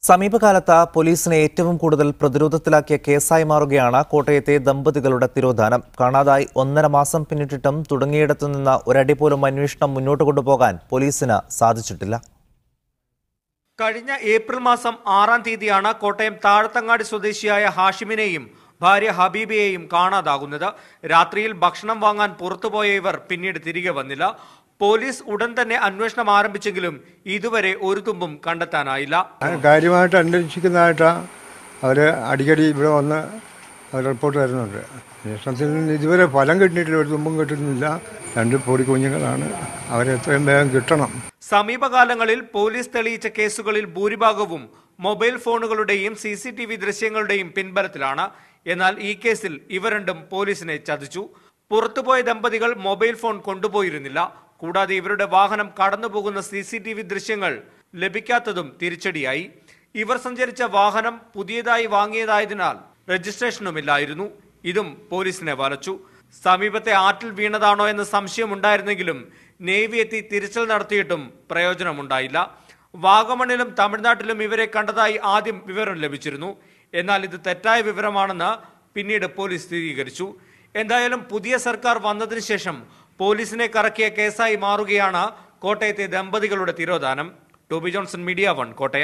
സമീപകാലത്ത് പോലീസിനെ ഏറ്റവും കൂടുതൽ പ്രതിരോധത്തിലാക്കിയ കേസായി മാറുകയാണ് കോട്ടയത്തെ ദമ്പതികളുടെ തിരോധാനം. കാണാതായി 1.5 മാസം പിന്നിട്ടിട്ടും തുടങ്ങിയിടത്തു നിന്ന് ഒരടി പോലും അന്വേഷണം മുന്നോട്ട് കൊണ്ടുപോകാൻ പോലീസിന് സാധിച്ചിട്ടില്ല. കഴിഞ്ഞ ഏപ്രിൽ മാസം 6-ാം തീയതിയാണ് കോട്ടയം താഴത്തങ്ങാടി സ്വദേശിയായ ഹാഷിമിനെയും ഭാര്യ ഹബീബയെയും കാണാതാകുന്നത്. രാത്രിയിൽ ഭക്ഷണം വാങ്ങാൻ പുറത്തുപോയ ഇവർ പിന്നീട് തിരികെ വന്നില്ല. പോലീസ് ഉടൻ തന്നെ അന്വേഷണം ആരംഭിച്ചെങ്കിലും ഇതുവരെ ഒരു തുമ്പും കണ്ടെത്താനായില്ല. കാര്യമായിട്ട് അന്വേഷിക്കുന്നതായിട്ട് അവര് അടിക്കടി ഇവിടെ വന്ന് റിപ്പോർട്ട് തരുന്നുണ്ട്. അന്വേഷണത്തിൽ നിന്ന് ഇതുവരെ ഫലം കിട്ടിയിട്ടില്ല, ഒരു തുമ്പും കിട്ടുന്നില്ല. 2 പൊടി കുഞ്ഞുങ്ങളാണ്, അവരെ എത്രയും വേഗം കിട്ടണം. സമീപകാലങ്ങളിൽ പോലീസ് തെളിയിച്ച കേസുകളിൽ ഭൂരിഭാഗവും മൊബൈൽ ഫോണുകളുടെയും CCTV ദൃശ്യങ്ങളുടെയും പിൻബലത്തിലാണ്. എന്നാൽ ഈ കേസിൽ ഇവ രണ്ടും പോലീസിനെ ചതിച്ചു. പുറത്തുപോയ ദമ്പതികൾ മൊബൈൽ ഫോൺ കൊണ്ടുപോയിരുന്നില്ല. കൂടാതെ ഇവരുടെ വാഹനം കടന്നുപോകുന്ന CCTV ദൃശ്യങ്ങൾ ലഭിക്കാത്തതും തിരിച്ചടിയായി. ഇവർ സഞ്ചരിച്ച വാഹനം പുതിയതായി വാങ്ങിയതായതിനാൽ രജിസ്ട്രേഷനുമില്ലായിരുന്നു. ഇതും പോലീസിനെ വലച്ചു. സമീപത്തെ ആറ്റിൽ വീണതാണോ എന്ന് സംശയമുണ്ടായിരുന്നെങ്കിലും നേവി എത്തി തിരച്ചിൽ നടത്തിയിട്ടും പ്രയോജനമുണ്ടായില്ല. വാഗമണിലും തമിഴ്നാട്ടിലും ഇവരെ കണ്ടതായി ആദ്യം വിവരം ലഭിച്ചിരുന്നു. എന്നാൽ ഇത് തെറ്റായ വിവരമാണെന്ന് പിന്നീട് പോലീസ് സ്ഥിരീകരിച്ചു. എന്തായാലും പുതിയ സർക്കാർ വന്നതിന് ശേഷം പോലീസിനെ കറക്കിയ കേസായി മാറുകയാണ് കോട്ടയത്തെ ദമ്പതികളുടെ തിരോധാനം. ടോബി ജോൺസൺ, മീഡിയ 1, കോട്ടയം.